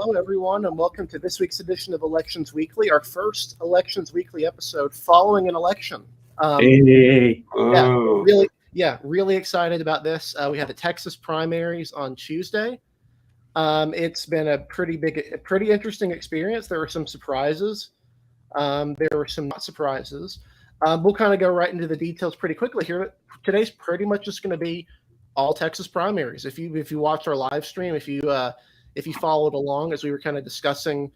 Hello, everyone, and welcome to this week's edition of Elections Weekly, our first Elections Weekly episode following an election. Hey. Really excited about this. We had the Texas primaries on Tuesday. It's been a pretty interesting experience. There were some surprises. There were some not surprises. We'll kind of go right into the details pretty quickly here. Today's pretty much just going to be all Texas primaries. If you watched our live stream, if you followed along as we were kind of discussing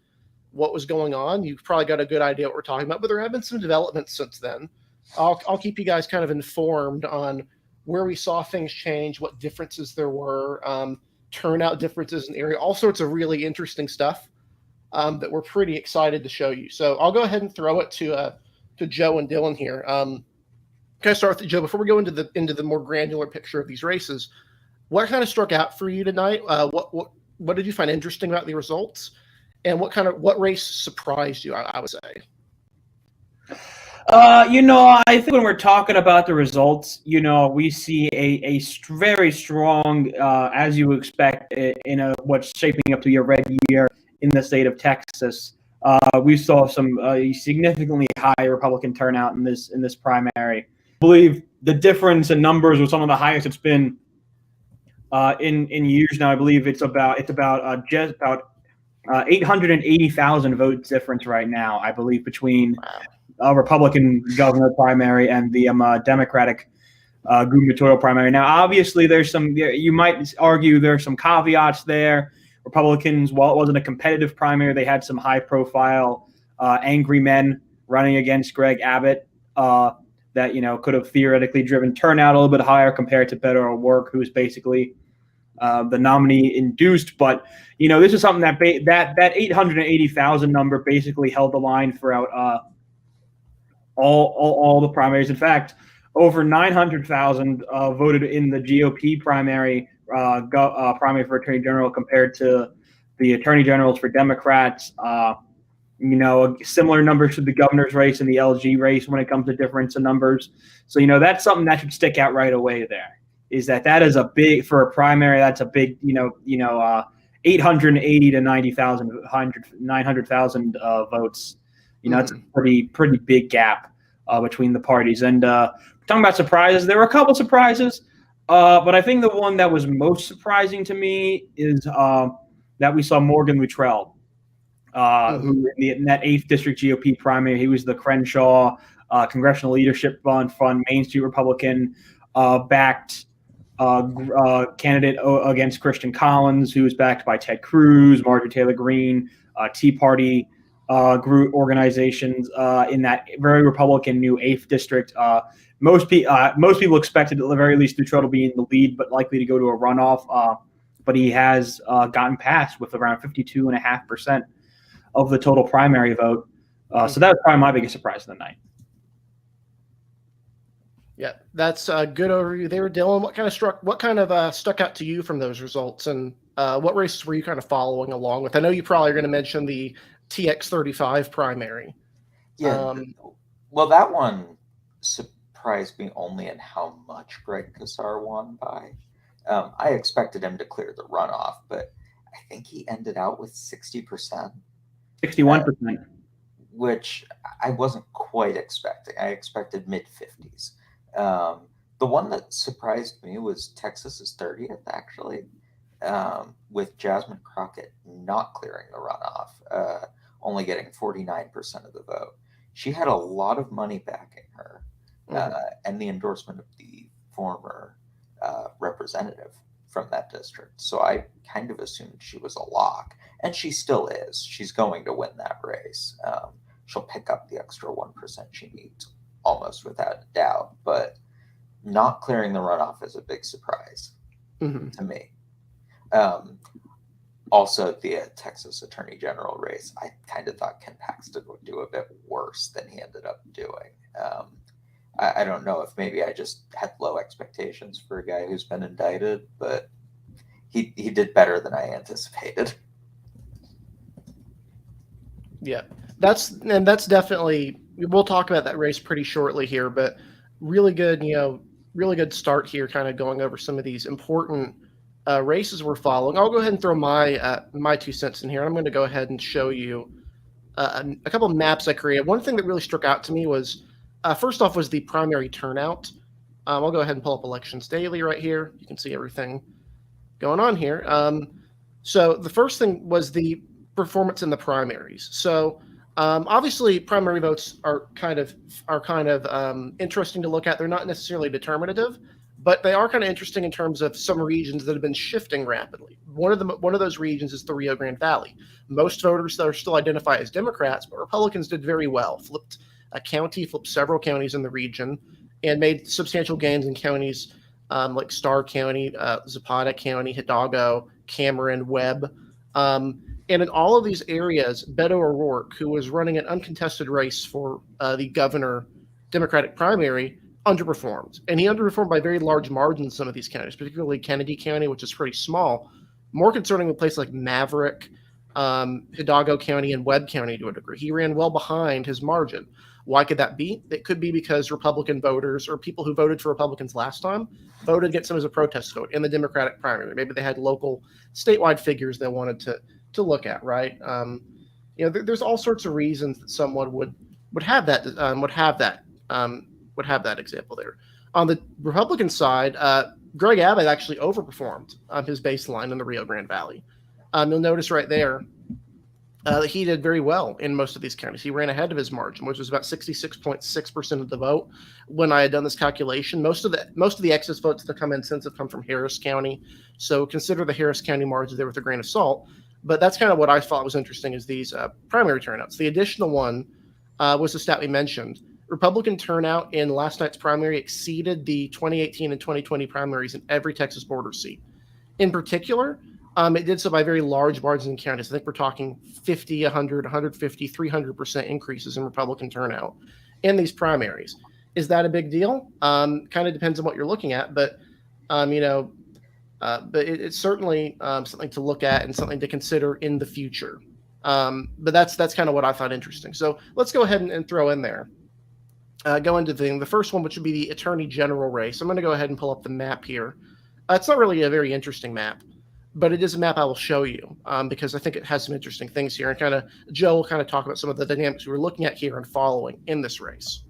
what was going on, you've probably got a good idea what we're talking about. But there have been some developments since then. I'll keep you guys kind of informed on where we saw things change, what differences there were, turnout differences in the area, all sorts of really interesting stuff that we're pretty excited to show you. So I'll go ahead and throw it to Joe and Dylan here. Can I start with Joe before we go into the more granular picture of these races? What kind of struck out for you tonight? What did you find interesting about the results, and what race surprised you? I would say. I think when we're talking about the results, we see a very strong, as you expect, in what's shaping up to be a red year in the state of Texas. We saw some significantly high Republican turnout in this primary. I believe the difference in numbers was some of the highest it's been in years now. I believe it's about 880,000 votes difference right now, I believe, between Republican governor primary and the Democratic gubernatorial primary. Now, obviously, you might argue there's some caveats there. Republicans, while it wasn't a competitive primary, they had some high-profile angry men running against Greg Abbott that could have theoretically driven turnout a little bit higher compared to Beto O'Rourke, who is basically the nominee induced. But this is something that 880,000 number basically held the line throughout all the primaries. In fact, over 900,000 voted in the GOP primary for Attorney General compared to the Attorney Generals for Democrats. Similar numbers to the governor's race and the LG race when it comes to difference in numbers. So that's something that should stick out right away. There is that is a big, for a primary. That's a big 880 to 900,000 votes. That's a pretty big gap between the parties. And talking about surprises, there were a couple surprises, but I think the one that was most surprising to me is that we saw Morgan Luttrell, who in that 8th District GOP primary, he was the Crenshaw Congressional Leadership Fund Main Street Republican backed candidate against Christian Collins, who was backed by Ted Cruz, Marjorie Taylor Greene, Tea Party group organizations in that very Republican new 8th District. Most people expected at the very least Luttrell to be in the lead, but likely to go to a runoff. But he has gotten passed with around 52.5% of the total primary vote. So that was probably my biggest surprise of the night. Yeah, that's a good overview there, Dylan. What kind of stuck out to you from those results, and what races were you kind of following along with? I know you probably are going to mention the Tx35 primary. Yeah, well, that one surprised me only in how much Greg Casar won by. I expected him to clear the runoff, but I think he ended out with 60%. 61%. Which I wasn't quite expecting. I expected mid-50s. The one that surprised me was Texas's 30th, actually, with Jasmine Crockett not clearing the runoff, only getting 49% of the vote. She had a lot of money backing her, and the endorsement of the former representative from that district. So I kind of assumed she was a lock, and she still is. She's going to win that race. She'll pick up the extra 1% she needs almost without a doubt, but not clearing the runoff is a big surprise to me. Also, the Texas Attorney General race, I kind of thought Ken Paxton would do a bit worse than he ended up doing. I don't know if maybe I just had low expectations for a guy who's been indicted, but he did better than I anticipated. Yeah, that's definitely, we'll talk about that race pretty shortly here, but really good start here, kind of going over some of these important races we're following. I'll go ahead and throw my 2 cents in here. I'm going to go ahead and show you a couple of maps I created. One thing that really struck out to me was, first off, was the primary turnout. I'll go ahead and pull up Elections Daily right here. You can see everything going on here. So the first thing was the performance in the primaries. So obviously, primary votes are kind of interesting to look at. They're not necessarily determinative, but they are kind of interesting in terms of some regions that have been shifting rapidly. One of those regions is the Rio Grande Valley. Most voters that are still identify as Democrats, but Republicans did very well. Flipped several counties in the region, and made substantial gains in counties like Starr County, Zapata County, Hidalgo, Cameron, Webb. And in all of these areas, Beto O'Rourke, who was running an uncontested race for the governor Democratic primary, underperformed. And he underperformed by very large margins in some of these counties, particularly Kennedy County, which is pretty small. More concerning with places like Maverick, Hidalgo County, and Webb County to a degree. He ran well behind his margin. Why could that be? It could be because Republican voters or people who voted for Republicans last time voted against him as a protest vote in the Democratic primary. Maybe they had local, statewide figures they wanted to look at, right? There's all sorts of reasons that someone would have that example there. On the Republican side, Greg Abbott actually overperformed his baseline in the Rio Grande Valley. You'll notice right there that he did very well in most of these counties. He ran ahead of his margin, which was about 66.6% of the vote. When I had done this calculation, most of the excess votes that come in since have come from Harris County. So consider the Harris County margin there with a grain of salt. But that's kind of what I thought was interesting is these primary turnouts. The additional one was the stat we mentioned. Republican turnout in last night's primary exceeded the 2018 and 2020 primaries in every Texas border seat. In particular, it did so by very large margins in counties. I think we're talking 50, 100, 150, 300% increases in Republican turnout in these primaries. Is that a big deal? Kind of depends on what you're looking at, but it's certainly something to look at and something to consider in the future. But that's kind of what I thought interesting. So let's go ahead and throw in there. Go into the first one, which would be the Attorney General race. I'm going to go ahead and pull up the map here. It's not really a very interesting map, but it is a map I will show you because I think it has some interesting things here. And Joe will kind of talk about some of the dynamics we're looking at here and following in this race.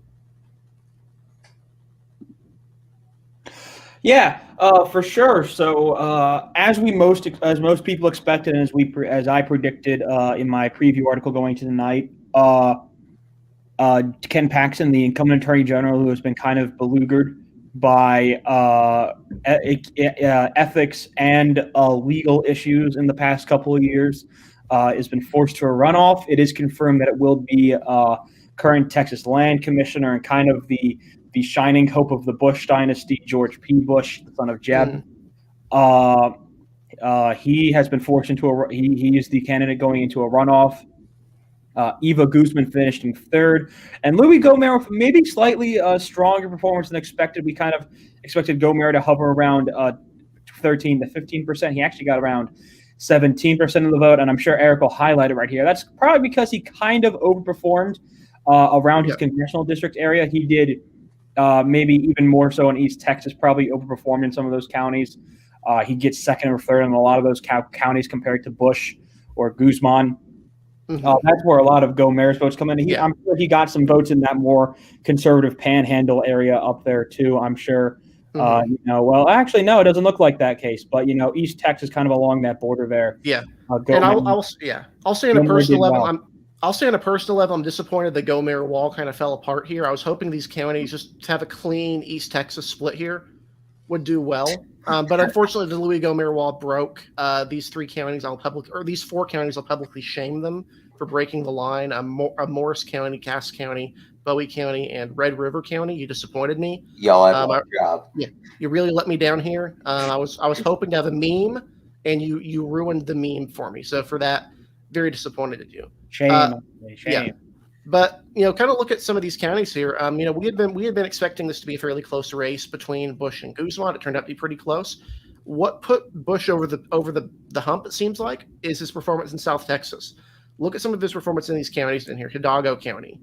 Yeah, for sure. So as most people expected, and as I predicted in my preview article going to the night, Ken Paxton, the incumbent Attorney General, who has been kind of beleaguered by ethics and legal issues in the past couple of years, has been forced to a runoff. It is confirmed that it will be current Texas Land Commissioner and kind of the shining hope of the Bush dynasty, George P. Bush, the son of Jeb. He has been forced into he is the candidate going into a runoff. Eva Guzman finished in third, and Louis Gohmert with maybe slightly stronger performance than expected. We kind of expected Gohmert to hover around 13 to 15%. He actually got around 17% of the vote, and I'm sure Eric will highlight it right here. That's probably because he kind of overperformed around his congressional district area. He did maybe even more so in East Texas, probably overperformed in some of those counties. He gets second or third in a lot of those counties compared to Bush or Guzman. That's where a lot of Gohmert's votes come in. I'm sure he got some votes in that more conservative panhandle area up there too. I'm sure. Well, actually, no, it doesn't look like that case. But East Texas, kind of along that border there. Yeah, and I'll say on a personal level, I'll say on a personal level, I'm disappointed the Gohmert wall kind of fell apart here. I was hoping these counties just have a clean East Texas split here would do well. But unfortunately, the Louis Gohmert wall broke. These 4 counties, I'll publicly shame them for breaking the line. Morris County, Cass County, Bowie County, and Red River County. You disappointed me. Y'all had one job. Yeah, you really let me down here. I was hoping to have a meme, and you ruined the meme for me. So for that, very disappointed at you. Shame. Yeah. But kind of look at some of these counties here. We had been expecting this to be a fairly close race between Bush and Guzman. It turned out to be pretty close. What put Bush over the hump, it seems like, is his performance in South Texas. Look at some of his performance in these counties in here. Hidalgo County,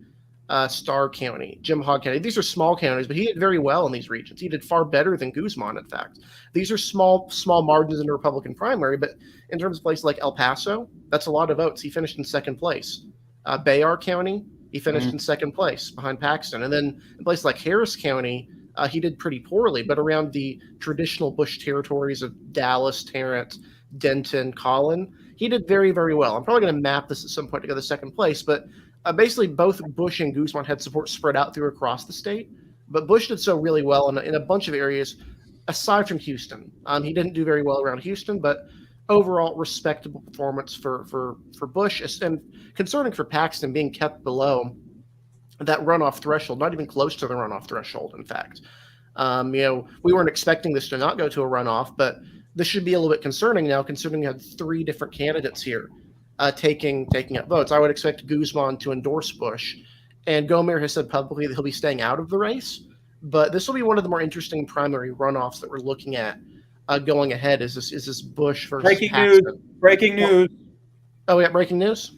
Starr County, Jim Hogg County. These are small counties, but he did very well in these regions. He did far better than Guzman, in fact. These are small margins in the Republican primary, but in terms of places like El Paso, that's a lot of votes. He finished in second place. Bayard County, he finished in second place behind Paxton. And then in places like Harris County, he did pretty poorly, but around the traditional Bush territories of Dallas, Tarrant, Denton, Collin, he did very, very well. I'm probably going to map this at some point to go to second place, but basically both Bush and Guzman had support spread out through across the state. But Bush did so really well in a bunch of areas, aside from Houston. He didn't do very well around Houston, but overall respectable performance for Bush, and concerning for Paxton being kept below that runoff threshold, not even close to the runoff threshold, in fact. We weren't expecting this to not go to a runoff, but this should be a little bit concerning now, considering you had three different candidates here taking up votes. I would expect Guzman to endorse Bush, and Gomer has said publicly that he'll be staying out of the race, but this will be one of the more interesting primary runoffs that we're looking at going ahead. Is this Bush versus Paxton? Breaking news. Oh, yeah, breaking news?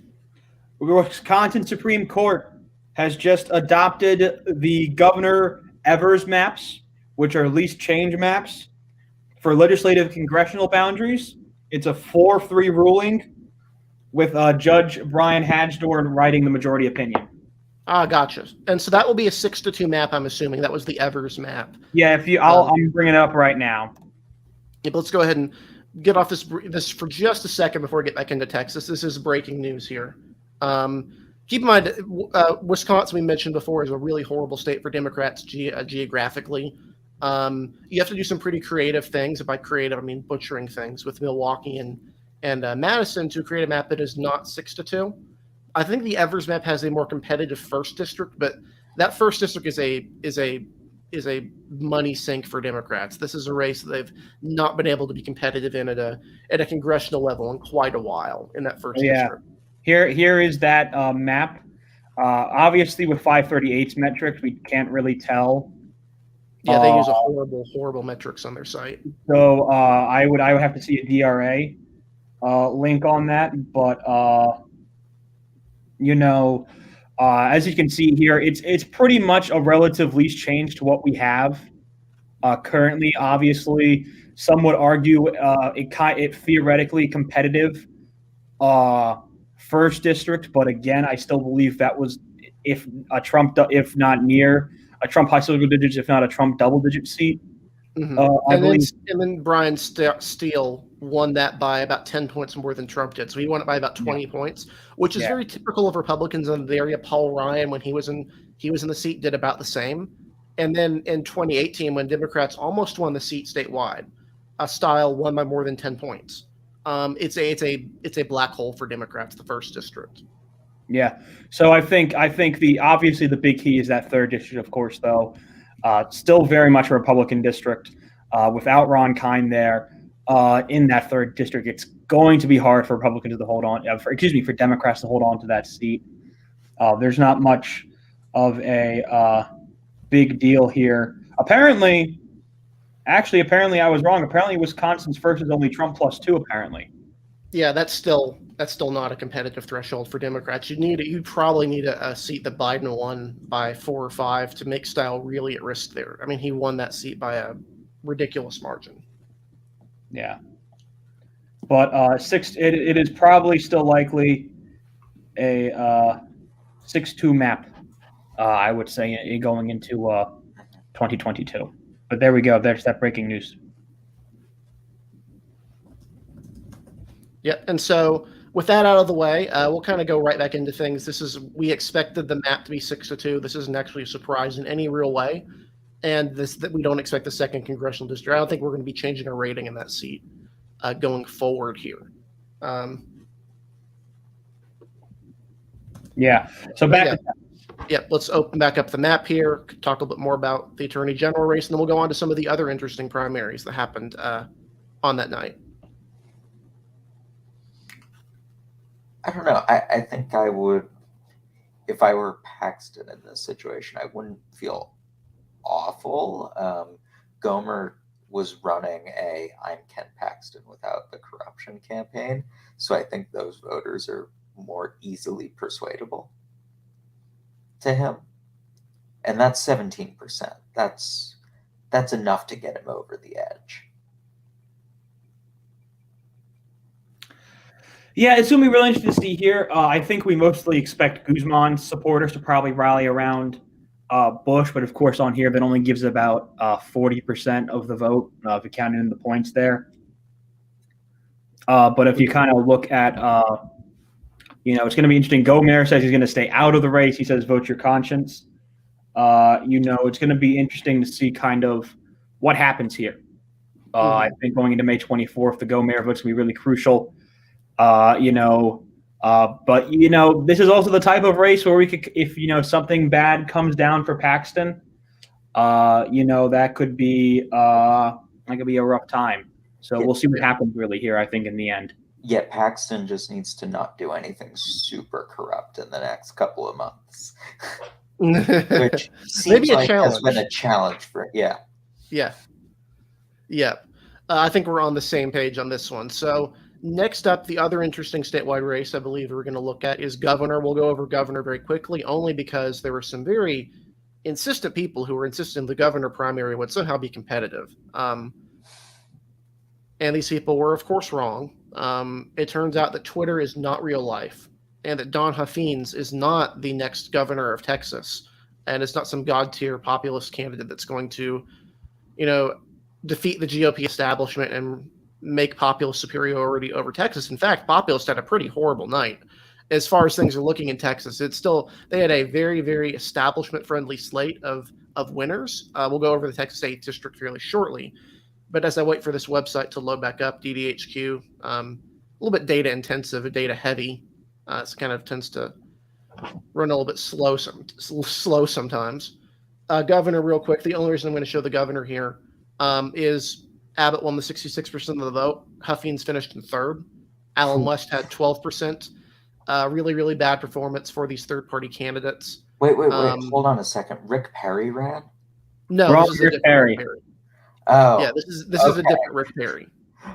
The Wisconsin Supreme Court has just adopted the Governor Evers maps, which are least change maps for legislative congressional boundaries. It's a 4-3 ruling with Judge Brian Hagsdorn writing the majority opinion. Gotcha. And so that will be a 6-2 map, I'm assuming. That was the Evers map. Yeah, I'm bringing it up right now. Yeah, but let's go ahead and get off this for just a second before we get back into Texas. This is breaking news here. Keep in mind, Wisconsin, we mentioned before, is a really horrible state for Democrats geographically. You have to do some pretty creative things. By creative, I mean butchering things with Milwaukee and Madison to create a map that is not 6-2. I think the Evers map has a more competitive first district, but that first district is a money sink for Democrats. This is a race that they've not been able to be competitive in at a congressional level in quite a while in that first district. Here is that map. Obviously, with 538's metrics, we can't really tell. Yeah, they use a horrible metrics on their site. So I would have to see a DRA link on that, but as you can see here, it's pretty much a relative least change to what we have currently. Obviously, some would argue it theoretically competitive first district, but again, I still believe that was if not near a Trump high single digits, if not a Trump double digit seat. Mm-hmm. And then Brian Steele won that by about 10 points more than Trump did. So he won it by about 20 points, which is very typical of Republicans in the area. Paul Ryan, when he was in the seat, did about the same. And then in 2018, when Democrats almost won the seat statewide, Steele won by more than 10 points. It's a black hole for Democrats, the first district. Yeah. So I think obviously the big key is that third district, of course, though. Still very much a Republican district. Without Ron Kine there in that third district, it's going to be hard for Republicans to hold on. For Democrats to hold on to that seat. There's not much of a big deal here. Apparently I was wrong. Apparently Wisconsin's first is only Trump plus 2. Apparently. Yeah, that's still not a competitive threshold for Democrats. You'd probably need a seat that Biden won by 4 or 5 to make Steele really at risk there. I mean, he won that seat by a ridiculous margin. Yeah, but it is probably still likely a 6-2 map. I would say going into 2022. But there we go. There's that breaking news. Yeah, and so with that out of the way, we'll kind of go right back into things. We expected the map to be 6-2. This isn't actually a surprise in any real way, and that we don't expect the second congressional district. I don't think we're going to be changing our rating in that seat going forward here. Yeah. So back. Let's open back up the map here. Talk a little bit more about the Attorney General race, and then we'll go on to some of the other interesting primaries that happened on that night. I don't know. I think I would, if I were Paxton in this situation, I wouldn't feel awful. Gomer was running a I'm Ken Paxton without the corruption campaign. So I think those voters are more easily persuadable to him, and that's 17%. That's enough to get him over the edge. Yeah, it's going to be really interesting to see here. I think we mostly expect Guzman's supporters to probably rally around Bush, but of course on here that only gives about 40% of the vote if you count in the points there. But if you kind of look at, it's going to be interesting. Gomer says he's going to stay out of the race. He says vote your conscience. It's going to be interesting to see kind of what happens here. I think going into May 24th, the Gomer vote's going to be really crucial. But this is also the type of race where we could, if something bad comes down for Paxton, that could be a rough time. So we'll see what happens really here. I think in the end. Yeah, Paxton just needs to not do anything super corrupt in the next couple of months, which seems like has been a challenge for Yeah. I think we're on the same page on this one. So. Next up, the other interesting statewide race I believe we're going to look at is governor. We'll go over governor very quickly, only because there were some very insistent people who were insisting the governor primary would somehow be competitive. And these people were, of course, wrong. It turns out that Twitter is not real life, and that Don Huffines is not the next governor of Texas, and it's not some god-tier populist candidate that's going to, defeat the GOP establishment and make populist superiority over Texas. In fact, populists had a pretty horrible night as far as things are looking in Texas. They had a very, very establishment-friendly slate of winners. We'll go over the Texas 8th District fairly shortly. But as I wait for this website to load back up, DDHQ, a little bit data-intensive, data heavy. It kind of tends to run a little bit slow sometimes. Governor, real quick, the only reason I'm going to show the governor here is Abbott won the 66% of the vote. Huffines finished in third. Allen West had 12%. Really, really bad performance for these third-party candidates. Wait. Hold on a second. Rick Perry ran? No, this is a different Rick Perry. Oh. Yeah, this is a different Rick Perry.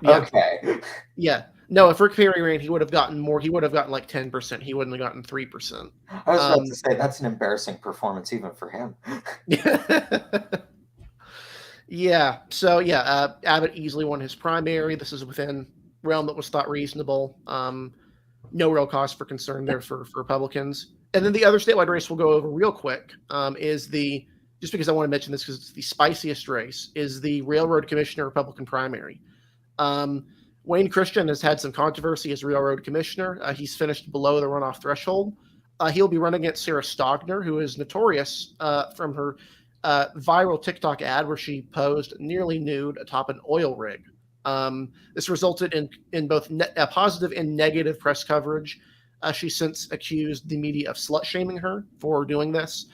Yeah. Okay. Yeah. No, if Rick Perry ran, he would have gotten more. He would have gotten like 10%. He wouldn't have gotten 3%. I was about to say, that's an embarrassing performance even for him. Yeah. So Abbott easily won his primary. This is within realm that was thought reasonable. No real cause for concern there for Republicans. And then the other statewide race we'll go over real quick is just because I want to mention this because it's the spiciest race, is the Railroad Commissioner Republican primary. Wayne Christian has had some controversy as Railroad Commissioner. He's finished below the runoff threshold. He'll be running against Sarah Stogner, who is notorious from her viral TikTok ad where she posed nearly nude atop an oil rig. This resulted in both positive and negative press coverage. She's since accused the media of slut-shaming her for doing this.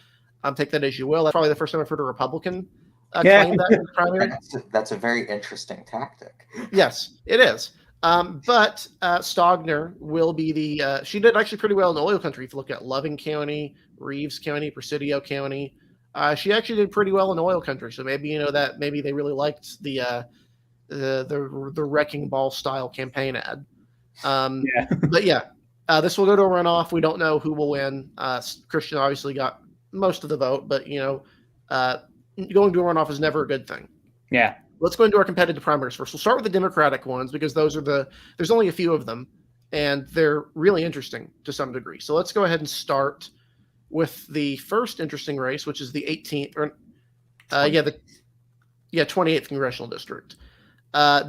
Take that as you will. That's probably the first time I've heard a Republican claim that in the primary. That's a very interesting tactic. Yes, it is. But Stogner will be she did actually pretty well in the oil country. If you look at Loving County, Reeves County, Presidio County, she actually did pretty well in oil country. So maybe maybe they really liked the wrecking ball style campaign ad. But this will go to a runoff. We don't know who will win. Christian obviously got most of the vote, but going to a runoff is never a good thing. Yeah. Let's go into our competitive primaries first. We'll start with the Democratic ones because those are there's only a few of them, and they're really interesting to some degree. So let's go ahead and start with the first interesting race, which is the 28th Congressional District.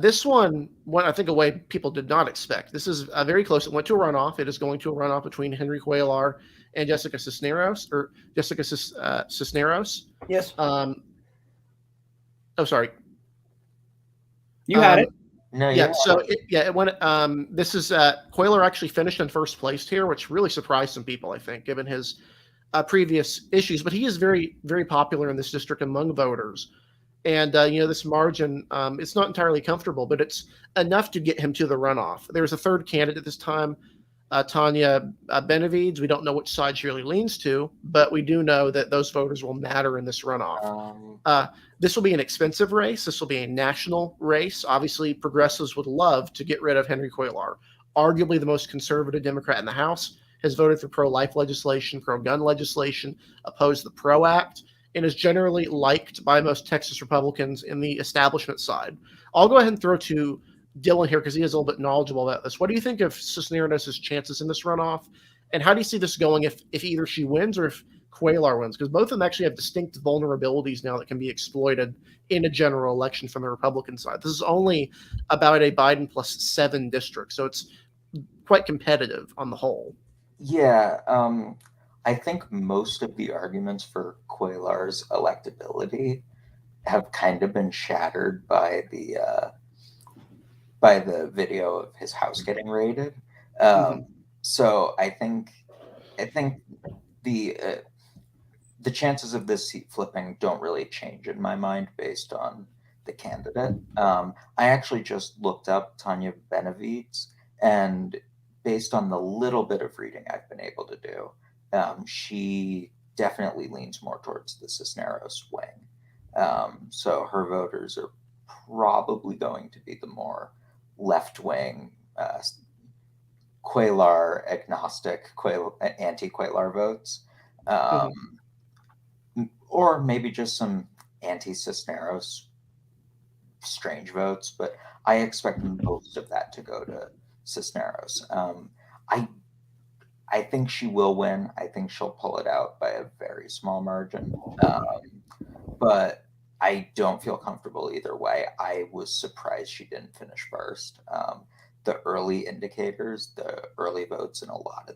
This one went, I think, a way people did not expect. This is very close. It went to a runoff. It is going to a runoff between Henry Cuellar and Jessica Cisneros. Yes. Sorry. You had it. No. Yeah. So it went. This is Cuellar actually finished in first place here, which really surprised some people, I think, given his previous issues. But he is very, very popular in this district among voters. And, this margin, it's not entirely comfortable, but it's enough to get him to the runoff. There's a third candidate this time, Tanya Benavides. We don't know which side she really leans to, but we do know that those voters will matter in this runoff. This will be an expensive race. This will be a national race. Obviously, progressives would love to get rid of Henry Cuellar, arguably the most conservative Democrat in the House. has voted for pro-life legislation, pro-gun legislation, opposed the PRO Act, and is generally liked by most Texas Republicans in the establishment side. I'll go ahead and throw to Dylan here because he is a little bit knowledgeable about this. What do you think of Cisneros' chances in this runoff? And how do you see this going if either she wins or if Cuellar wins? Because both of them actually have distinct vulnerabilities now that can be exploited in a general election from the Republican side. This is only about a Biden plus 7 district, so it's quite competitive on the whole. Yeah, I think most of the arguments for Cuellar's electability have kind of been shattered by the video of his house getting raided. So I think the chances of this seat flipping don't really change in my mind based on the candidate. I actually just looked up Tanya Benavides, and based on the little bit of reading I've been able to do, she definitely leans more towards the Cisneros wing. So her voters are probably going to be the more left-wing, Cuellar agnostic, anti-Cuellar votes, or maybe just some anti-Cisneros strange votes. But I expect most of that to go to Cisneros. I think she will win. I think she'll pull it out by a very small margin. But I don't feel comfortable either way. I was surprised she didn't finish first. The early indicators, the early votes in a lot of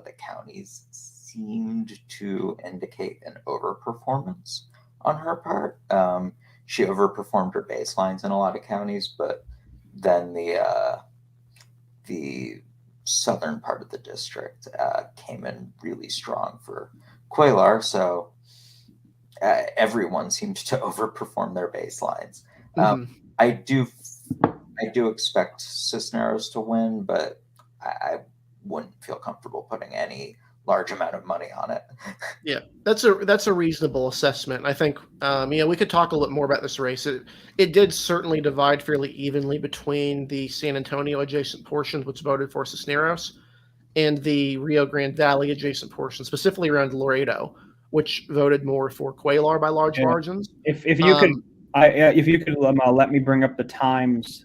the counties seemed to indicate an overperformance on her part. She overperformed her baselines in a lot of counties, but then the southern part of the district came in really strong for Cuellar. So everyone seemed to overperform their baselines. I do expect Cisneros to win, but I wouldn't feel comfortable putting any large amount of money on it. Yeah, that's a reasonable assessment. I think we could talk a little bit more about this race. It did certainly divide fairly evenly between the San Antonio adjacent portions, which voted for Cisneros, and the Rio Grande Valley adjacent portion, specifically around Laredo, which voted more for Cuellar by large margins. If you could, let me bring up the times.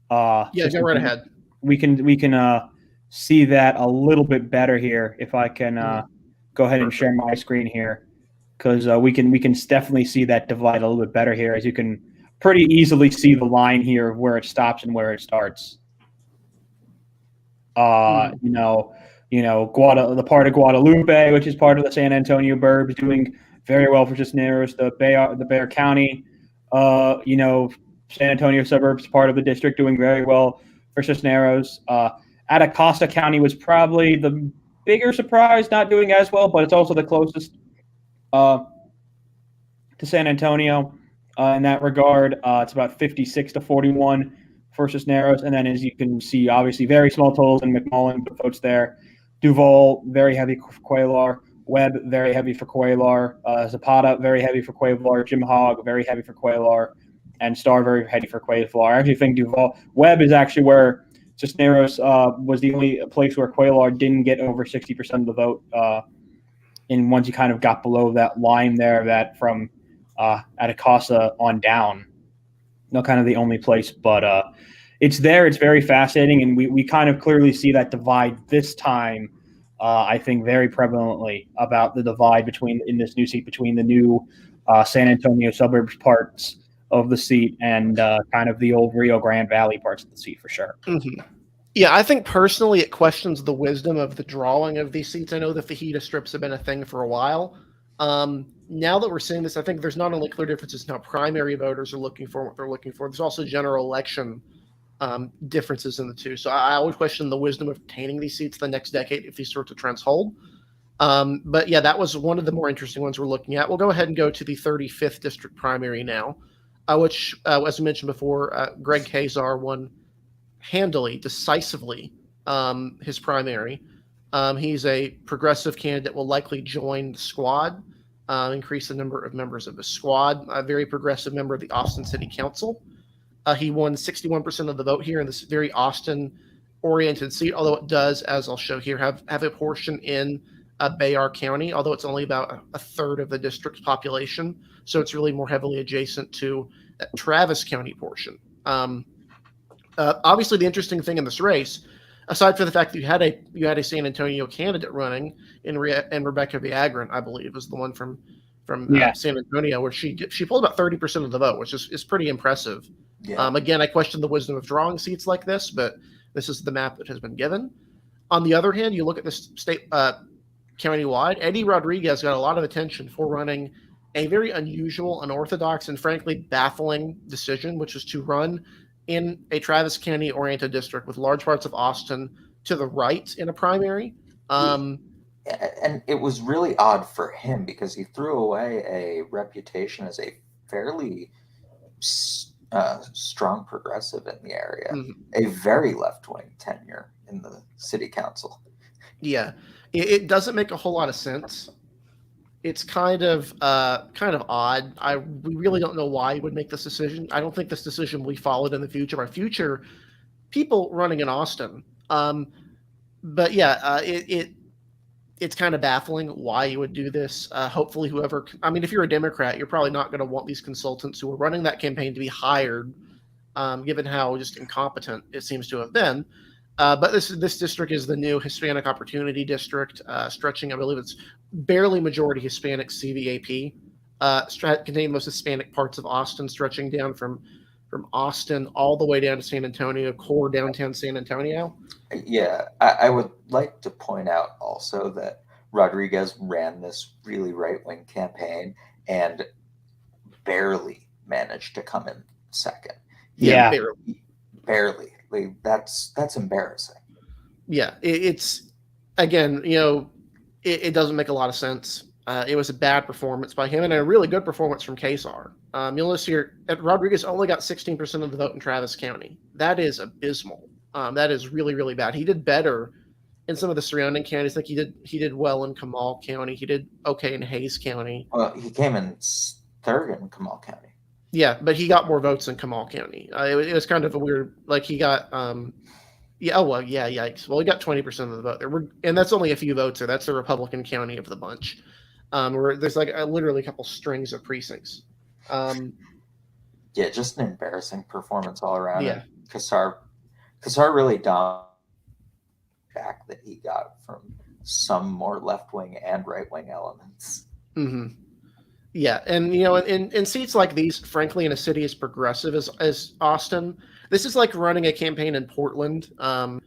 Go right ahead. We can see that a little bit better here. If I can go ahead and share my screen here, because we can definitely see that divide a little bit better here, as you can pretty easily see the line here of where it stops and where it starts. The part of Guadalupe, which is part of the San Antonio burbs, doing very well for Cisneros. The Bexar County, San Antonio suburbs, part of the district, doing very well for Cisneros. Atacama County was probably the bigger surprise, not doing as well, but it's also the closest to San Antonio in that regard. It's about 56-41 for Cisneros. And then, as you can see, obviously very small totals in McMullen, but votes there. Duval, very heavy for Cuellar. Webb, very heavy for Cuellar. Zapata, very heavy for Cuellar. Jim Hogg, very heavy for Cuellar. And Starr, very heavy for Cuellar. I actually think Webb is actually where Cisneros was the only place where Cuellar didn't get over 60% of the vote. And once you kind of got below that line there, that from Atacama on down, kind of the only place. But it's there. It's very fascinating. And we kind of clearly see that divide this time, I think, very prevalently about the divide in this new seat between the new San Antonio suburbs parts of the seat and kind of the old Rio Grande Valley parts of the seat, for sure. Yeah, I think personally it questions the wisdom of the drawing of these seats. I know the fajita strips have been a thing for a while. Now that we're seeing this, I think there's not only clear differences in how primary voters are looking for what they're looking for, there's also general election differences in the two. So I would question the wisdom of obtaining these seats the next decade if these sorts of trends hold. But yeah, that was one of the more interesting ones we're looking at. We'll go ahead and go to the 35th district primary now, which, as we mentioned before, Greg Kazar won handily, decisively, his primary. He's a progressive candidate, will likely join the squad, increase the number of members of the squad, a very progressive member of the Austin City Council. He won 61% of the vote here in this very Austin oriented seat, although it does, as I'll show here, have a portion in Bayard County, although it's only about a third of the district's population. So it's really more heavily adjacent to that Travis County portion. Obviously, the interesting thing in this race, aside from the fact that you had a San Antonio candidate running in Rebecca Viagran, I believe, is the one from San Antonio, where she pulled about 30% of the vote, which is pretty impressive. Yeah. Again, I question the wisdom of drawing seats like this, but this is the map that has been given. On the other hand, you look at this state county-wide, Eddie Rodriguez got a lot of attention for running a very unusual, unorthodox, and frankly baffling decision, which is to run in a Travis County-oriented district with large parts of Austin to the right in a primary. And it was really odd for him because he threw away a reputation as a fairly strong progressive in the area, a very left-wing tenure in the city council. Yeah, it doesn't make a whole lot of sense. It's kind of odd. We really don't know why he would make this decision. I don't think this decision will be followed in the future by future people running in Austin. But yeah, it's kind of baffling why you would do this. Hopefully, if you're a Democrat, you're probably not going to want these consultants who are running that campaign to be hired, given how just incompetent it seems to have been. But this district is the new Hispanic Opportunity District, stretching, I believe it's barely majority Hispanic CVAP, containing most Hispanic parts of Austin, stretching down from Austin all the way down to San Antonio, core downtown San Antonio. Yeah, I would like to point out also that Rodriguez ran this really right-wing campaign and barely managed to come in second. Yeah, barely. Like, that's embarrassing. Yeah, it's again, it doesn't make a lot of sense. It was a bad performance by him and a really good performance from Kesar. You'll notice here, Rodriguez only got 16% of the vote in Travis County. That is abysmal. That is really, really bad. He did better in some of the surrounding counties. Like he did well in Kamal County. He did okay in Hayes County. Well, he came in third in Kamal County. Yeah, but he got more votes in Kamal County. It was kind of a weird, like he got, yikes. Well, he got 20% of the vote there. And that's only a few votes there. That's the Republican county of the bunch, where there's like literally a couple strings of precincts. Yeah, just an embarrassing performance all around. Yeah. Kesar really dominated the back that he got from some more left-wing and right-wing elements. Mm-hmm. Yeah, and in seats like these, frankly, in a city as progressive as Austin, this is like running a campaign in Portland and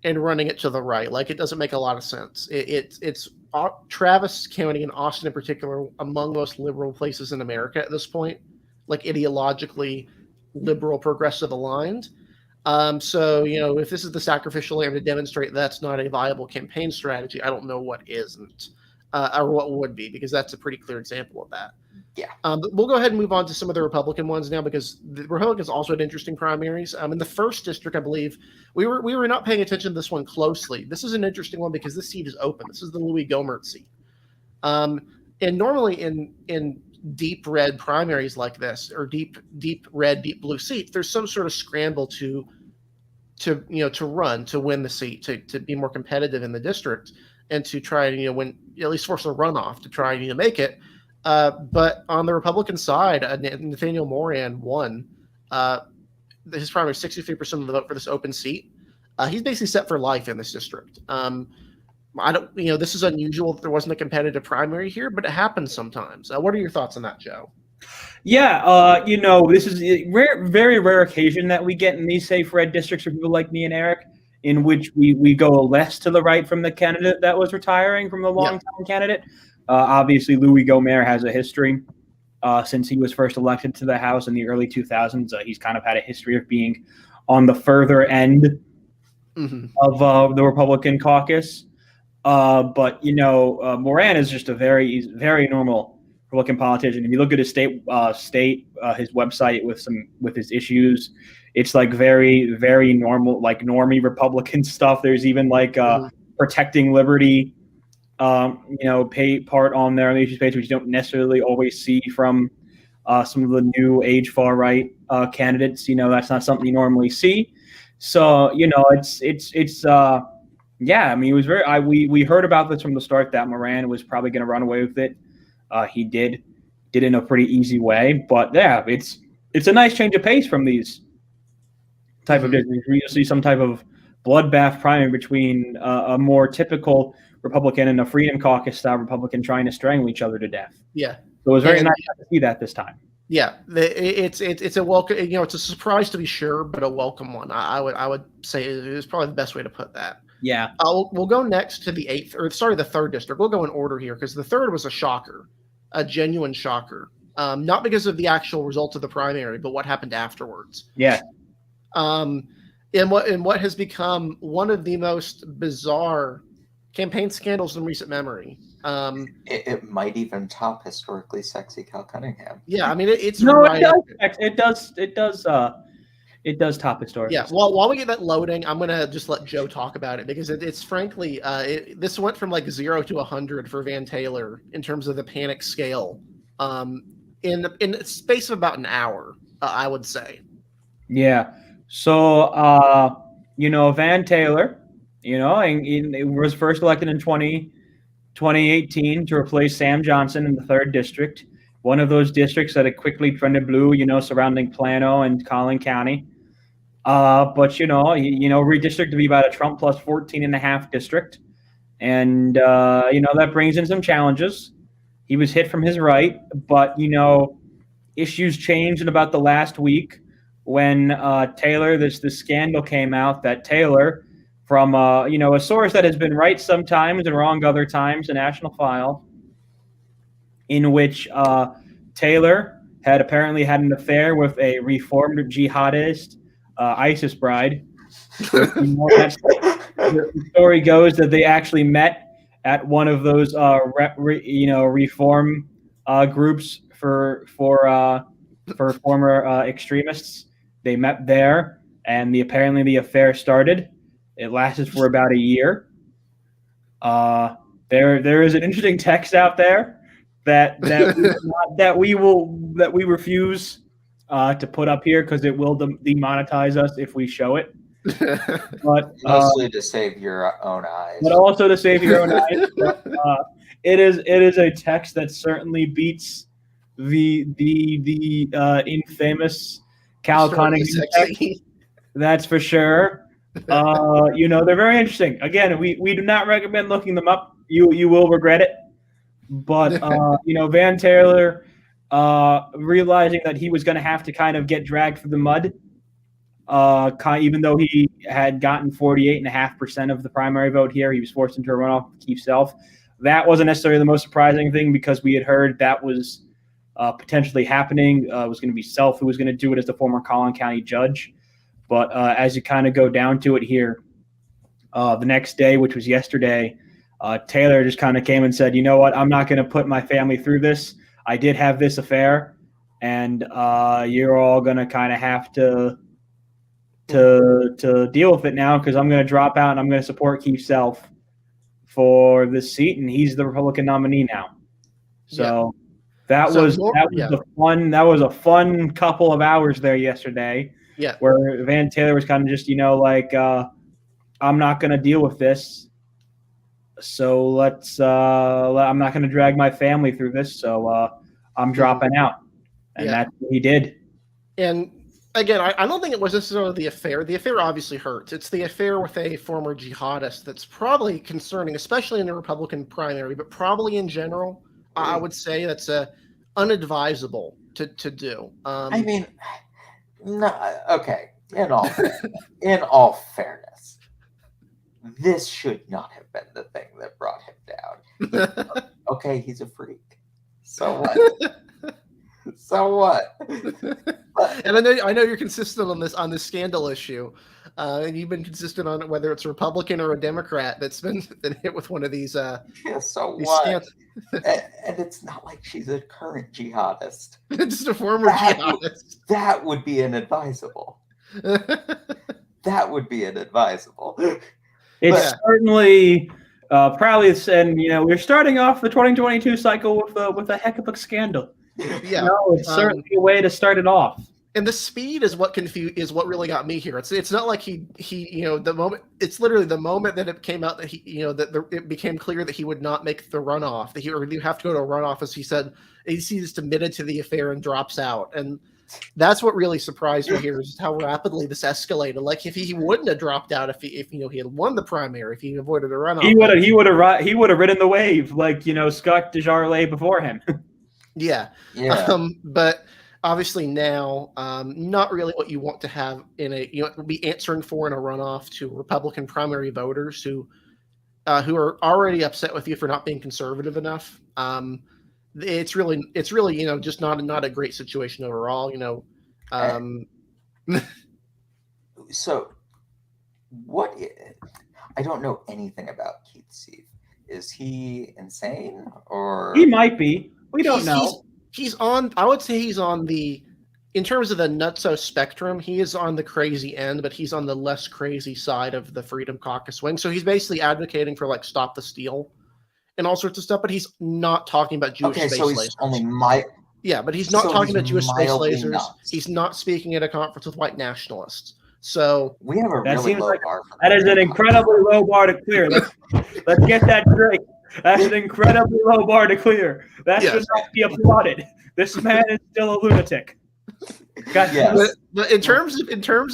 running it to the right. Like, it doesn't make a lot of sense. It's Travis County and Austin in particular among most liberal places in America at this point, like ideologically liberal, progressive aligned. So if this is the sacrificial lamb to demonstrate that's not a viable campaign strategy, I don't know what isn't. Or what would be, because that's a pretty clear example of that. Yeah. But we'll go ahead and move on to some of the Republican ones now, because the Republicans also had interesting primaries. In the first district, I believe we were not paying attention to this one closely. This is an interesting one because this seat is open. This is the Louis Gohmert seat. And normally in deep red primaries like this, or deep red, deep blue seats, there's some sort of scramble to run to win the seat, to be more competitive in the district, and to try and win, at least force a runoff to try and make it. But on the Republican side, Nathaniel Moran won his primary 63% of the vote for this open seat. He's basically set for life in this district. This is unusual that there wasn't a competitive primary here, but it happens sometimes. What are your thoughts on that, Joe? Yeah, this is a very rare occasion that we get in these safe red districts for people like me and Eric, in which we go less to the right from the candidate that was retiring from the long-time candidate. Obviously, Louis Gohmert has a history since he was first elected to the House in the early 2000s. He's kind of had a history of being on the further end of the Republican caucus. But Moran is just a very normal Republican politician. If you look at his his website with his issues, it's like very normal, like normie Republican stuff. There's even like protecting liberty, part on there on the issues page, which you don't necessarily always see from some of the new age far right candidates. That's not something you normally see. So yeah. I mean, it was we heard about this from the start that Moran was probably going to run away with it. He did in a pretty easy way, but yeah, it's a nice change of pace from these type of districts. You see some type of bloodbath primary between a more typical Republican and a Freedom Caucus style Republican trying to strangle each other to death. Yeah, so it was very nice to see that this time. Yeah, it's a welcome. It's a surprise to be sure, but a welcome one. I would say is probably the best way to put that. Yeah. We'll go next to the the third district. We'll go in order here because the third was a shocker, a genuine shocker. Not because of the actual results of the primary, but what happened afterwards. Yeah. In what has become one of the most bizarre campaign scandals in recent memory. It might even top historically sexy Cal Cunningham. Yeah, I mean it's it does top historically. Yeah. Well, while we get that loading, I'm gonna just let Joe talk about it because it's frankly this went from like 0 to 100 for Van Taylor in terms of the panic scale. In the space of about an hour, I would say. Yeah. So Van Taylor, he was first elected in 2018 to replace Sam Johnson in the 3rd district, one of those districts that had quickly trended blue, surrounding Plano and Collin County. But redistricted to be about a Trump plus 14.5 district. And, that brings in some challenges. He was hit from his right, but, issues changed in about the last week when Taylor, this scandal came out that Taylor, from a source that has been right sometimes and wrong other times, a national file, in which Taylor had apparently had an affair with a reformed jihadist ISIS bride. The story goes that they actually met at one of those reform groups for former extremists. They met there, and apparently the affair started. It lasted for about a year. There is an interesting text out there that we refuse to put up here because it will demonetize us if we show it. But mostly to save your own eyes. But also to save your own eyes. But, it is a text that certainly beats the infamous Cal Cunningham text. That's for sure. They're very interesting. Again, we do not recommend looking them up. You will regret it. But Van Taylor, realizing that he was going to have to kind of get dragged through the mud, even though he had gotten 48.5% of the primary vote here, he was forced into a runoff with Keefe Self. That wasn't necessarily the most surprising thing because we had heard that was potentially happening. It was going to be Self who was going to do it as the former Collin County judge. But as you kind of go down to it here, the next day, which was yesterday, Taylor just kind of came and said, you know what, I'm not going to put my family through this. I did have this affair, and you're all going to kind of have to deal with it now because I'm going to drop out and I'm going to support Keefe Self for this seat, and he's the Republican nominee now. So that was a fun couple of hours there yesterday. Yeah, where Van Taylor was kind of just, I'm not going to deal with this. So I'm not going to drag my family through this. So I'm dropping out. And that's what he did. And again, I don't think it was necessarily the affair. The affair obviously hurts. It's the affair with a former jihadist that's probably concerning, especially in the Republican primary, but probably in general, I would say that's unadvisable to do. I mean, no, okay. In all fairness, this should not have been the thing that brought him down. Okay, he's a freak. So what? So what? And I know you're consistent on this scandal issue, and you've been consistent on whether it's a Republican or a Democrat that's been hit with one of these. So what? And it's not like she's a current jihadist. Just a former jihadist. That would be inadvisable. That would be inadvisable. It's certainly probably, and we're starting off the 2022 cycle with a heck of a scandal. Yeah, it's certainly a way to start it off. And the speed is what really got me here. It's not like he the moment, it's literally the moment that it came out that it became clear that he would not make the runoff, that he would have to go to a runoff, as he said, he's admitted to the affair and drops out. And that's what really surprised me here, is how rapidly this escalated. Like, if he wouldn't have dropped out, if he had won the primary, if he avoided a runoff, he would have ridden the wave like Scott DesJarlais before him. Yeah. But obviously now, not really what you want to have in be answering for in a runoff to Republican primary voters who are already upset with you for not being conservative enough. It's really just not a great situation overall. So what? I don't know anything about Keith Seif. Is he insane, or he might be? We don't know. He's on. I would say he's on the, in terms of the nutso spectrum, he is on the crazy end, but he's on the less crazy side of the Freedom Caucus wing. So he's basically advocating for, like, stop the steal and all sorts of stuff, but he's not talking about Jewish space lasers. But he's not talking about Jewish space lasers. Nuts. He's not speaking at a conference with white nationalists. So we have a really low bar. That is an incredibly low bar to clear. Let's get that straight. That's an incredibly low bar to clear. That should not be applauded. This man is still a lunatic. Yes. But in terms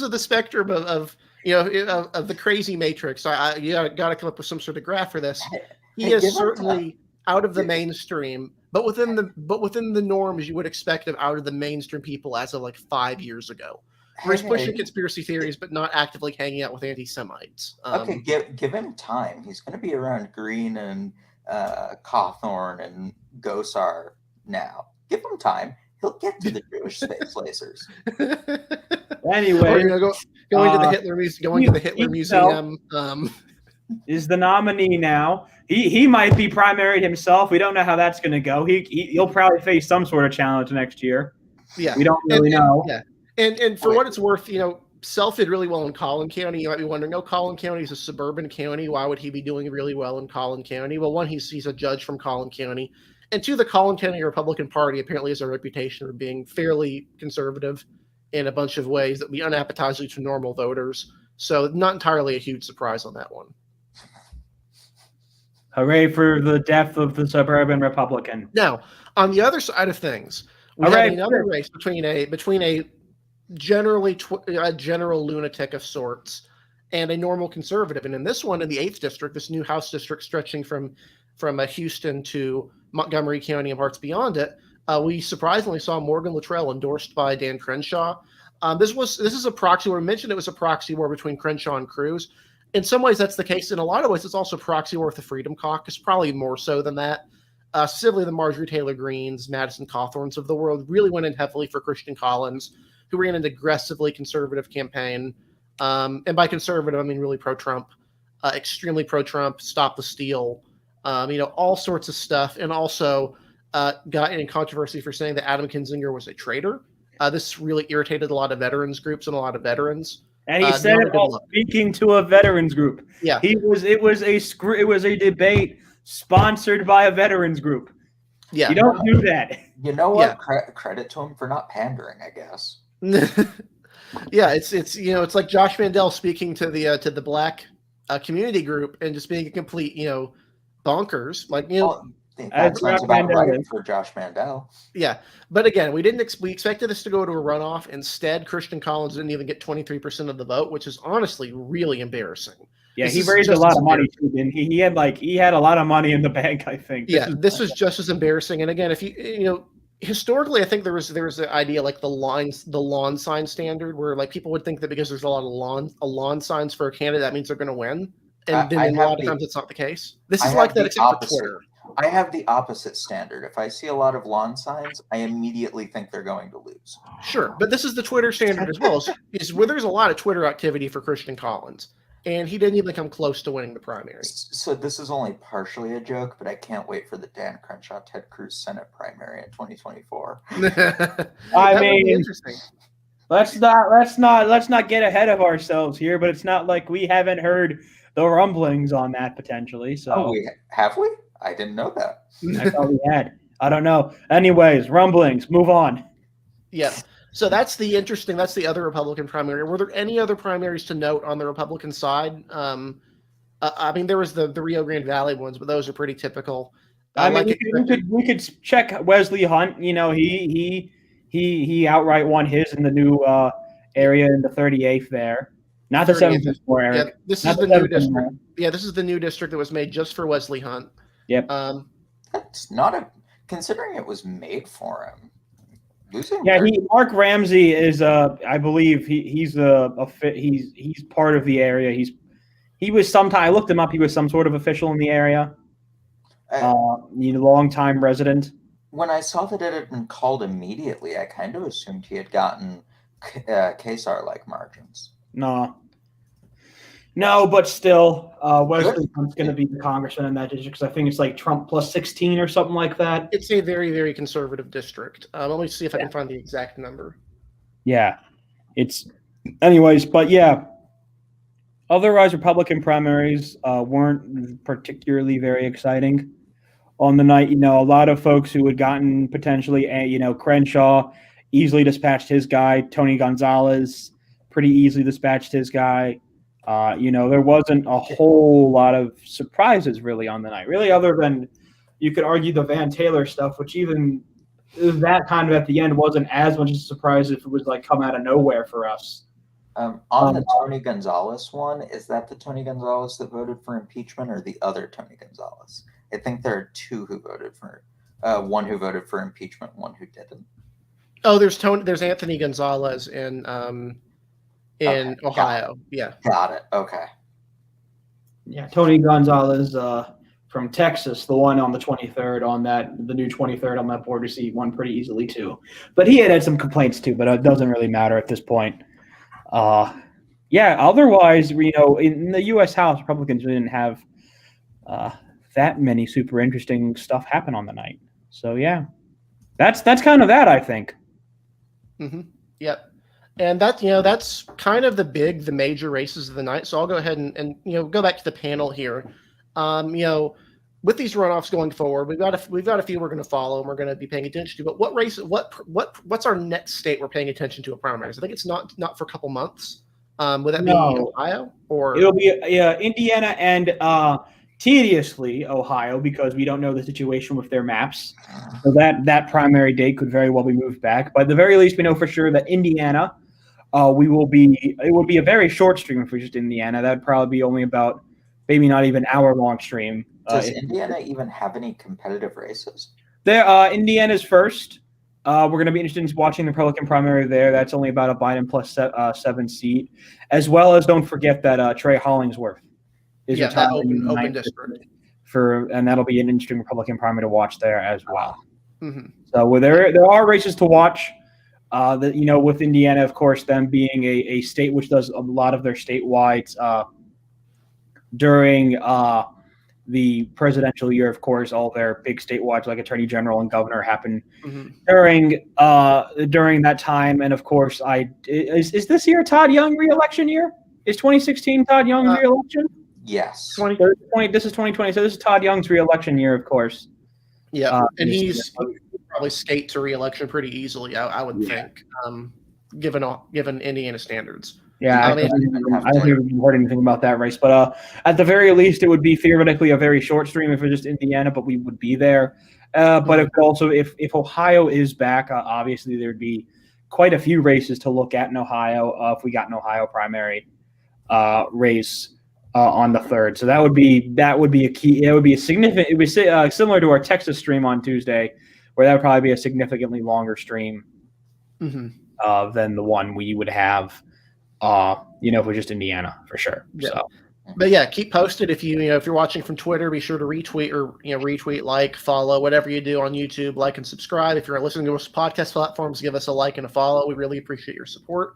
of the spectrum of the crazy matrix, I got to come up with some sort of graph for this. He is certainly out of the mainstream, but within the norms you would expect of out of the mainstream people as of like 5 years ago. Where he's pushing conspiracy theories, but not actively hanging out with anti-Semites. Okay, give him time. He's going to be around Green and Cawthorn and Gosar now. Give him time. He'll get to the Jewish space lasers. Anyway, going to the Hitler Museum. Is the nominee now? He might be primaried himself. We don't know how that's going to go. He'll probably face some sort of challenge next year. Yeah, we don't really know. Yeah. And for what it's worth, Self did really well in Collin County. You might be wondering, Collin County is a suburban county. Why would he be doing really well in Collin County? Well, one, he's a judge from Collin County. And two, the Collin County Republican Party apparently has a reputation for being fairly conservative in a bunch of ways that would be unappetizing to normal voters. So not entirely a huge surprise on that one. Hooray for the death of the suburban Republican. Now, on the other side of things, we have another race between a general lunatic of sorts and a normal conservative. And in this one, in the 8th district, this new House district stretching from Houston to Montgomery County and parts beyond it, we surprisingly saw Morgan Luttrell endorsed by Dan Crenshaw. This is a proxy war. We mentioned it was a proxy war between Crenshaw and Cruz. In some ways, that's the case. In a lot of ways, it's also a proxy war with the Freedom Caucus, probably more so than that. Specifically, the Marjorie Taylor Greenes, Madison Cawthorns of the world really went in heavily for Christian Collins, who ran an aggressively conservative campaign. And by conservative, I mean really pro-Trump, extremely pro-Trump, stop the steal, all sorts of stuff. And also got in controversy for saying that Adam Kinzinger was a traitor. This really irritated a lot of veterans groups and a lot of veterans. And he said it while speaking to a veterans group. Yeah, it was a debate sponsored by a veterans group. Yeah, you don't do that. You know what? Yeah. Credit to him for not pandering, I guess. Yeah, it's like Josh Mandel speaking to the black community group and just being a complete bonkers. That sounds about right for Josh Mandel. Yeah, but again, we expected this to go to a runoff. Instead, Christian Collins didn't even get 23% of the vote, which is honestly really embarrassing. Yeah, he raised a lot of money too, didn't he? He had a lot of money in the bank, I think. This is just as embarrassing. And again, if you historically, I think there was an idea like the lawn sign standard, where like people would think that because there's a lot of lawn signs for a candidate, that means they're going to win. And then a lot of times it's not the case. This is like that except for Twitter. I have the opposite standard. If I see a lot of lawn signs, I immediately think they're going to lose. Sure, but this is the Twitter standard as well. Is where there's a lot of Twitter activity for Christian Collins, and he didn't even come close to winning the primary. So this is only partially a joke, but I can't wait for the Dan Crenshaw Ted Cruz Senate primary in 2024. I mean, interesting. Let's not get ahead of ourselves here, but it's not like we haven't heard the rumblings on that potentially. So have we? I didn't know that. I thought we had. I don't know. Anyways, rumblings. Move on. Yeah. So that's the other Republican primary. Were there any other primaries to note on the Republican side? I mean, there was the Rio Grande Valley ones, but those are pretty typical. I mean, we could check Wesley Hunt. You know, he outright won his in the new area in the 38th there. Not the 7th more, Eric. Yeah, this is the new district. Yeah, this is the new district that was made just for Wesley Hunt. Yep. That's not considering it was made for him. Mark Ramsey is I believe he's part of the area. He was sometime I looked him up. He was some sort of official in the area. Long-time resident. When I saw that it had been called immediately, I kind of assumed he had gotten Kesar-like margins. No, but still, Wesley Hunt's going to be the congressman in that district because I think it's like Trump plus 16 or something like that. It's a very, very conservative district. Let me see if I can find the exact number. Yeah, anyways, but yeah. Otherwise, Republican primaries weren't particularly very exciting on the night. A lot of folks who had gotten potentially, Crenshaw easily dispatched his guy. Tony Gonzalez pretty easily dispatched his guy. There wasn't a whole lot of surprises really on the night, really, other than you could argue the Van Taylor stuff, which even that kind of at the end wasn't as much a surprise if it was like come out of nowhere for us. On the Tony Gonzalez one, is that the Tony Gonzalez that voted for impeachment or the other Tony Gonzalez? I think there are two who voted for one who voted for impeachment, one who didn't. Oh, there's Anthony Gonzalez in Ohio. Got it. Okay. Yeah, Tony Gonzalez from Texas, the one on the 23rd the new 23rd on that border seat, won pretty easily too. But he had some complaints too, but it doesn't really matter at this point. Otherwise, in the U.S. House, Republicans didn't have that many super interesting stuff happen on the night. So yeah, that's kind of that, I think. Mm-hmm. Yep. And that's kind of the major races of the night. So I'll go ahead and go back to the panel here. With these runoffs going forward, we've got a few we're going to follow and we're going to be paying attention to. But what's our next state we're paying attention to at primaries? I think it's not for a couple months. Would that be Ohio or it'll be Indiana and tediously Ohio because we don't know the situation with their maps. So that primary date could very well be moved back. But at the very least, we know for sure that Indiana, it will be a very short stream if we're just Indiana. That'd probably be only about maybe not even hour-long stream. Does Indiana even have any competitive races? Indiana's first. We're going to be interested in watching the Republican primary there. That's only about a Biden plus 7 seat, as well as don't forget that Trey Hollingsworth is that open district and that'll be an interesting Republican primary to watch there as well. Mm-hmm. So there are races to watch. With Indiana, of course, them being a state which does a lot of their statewide during the presidential year, of course, all their big statewide, like attorney general and governor, happen during that time. And of course, is this year Todd Young re-election year? Is 2016 Todd Young re-election? Yes. This is 2020, so this is Todd Young's re-election year, of course. Yeah, and he's probably skate to re-election pretty easily, I would think, given Indiana standards. Yeah, I haven't heard anything about that race, but at the very least, it would be theoretically a very short stream if it was just Indiana, but we would be there. But if Ohio is back, obviously there'd be quite a few races to look at in Ohio if we got an Ohio primary race on the 3rd. So that would be a key. It would be a significant. It would be similar to our Texas stream on Tuesday, where that would probably be a significantly longer stream than the one we would have. If we're just Indiana for sure. Yeah. So, but yeah, keep posted if if you're watching from Twitter, be sure to retweet, like, follow, whatever you do on YouTube, like and subscribe. If you're listening to us podcast platforms, give us a like and a follow. We really appreciate your support.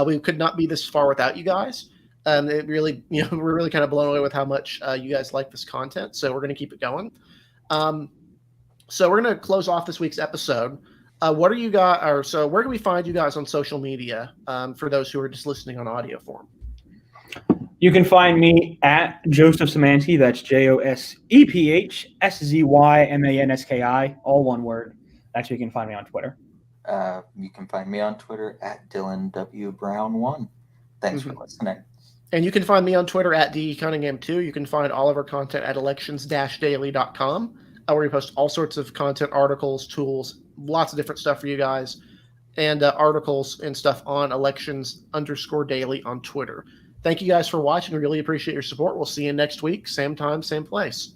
We could not be this far without you guys. It really, we're really kind of blown away with how much you guys like this content. So we're going to keep it going. So we're going to close off this week's episode. Where can we find you guys on social media for those who are just listening on audio form? You can find me at Joseph Szymanski. That's JOSEPHSZYMANSKI, all one word. Actually, you can find me on Twitter. You can find me on Twitter at Dylan W. Brown1. Thanks for listening. And you can find me on Twitter at D. Cunningham too. You can find all of our content at elections-daily.com, where we post all sorts of content, articles, tools, lots of different stuff for you guys, and articles and stuff on elections_daily on Twitter. Thank you guys for watching. We really appreciate your support. We'll see you next week. Same time, same place.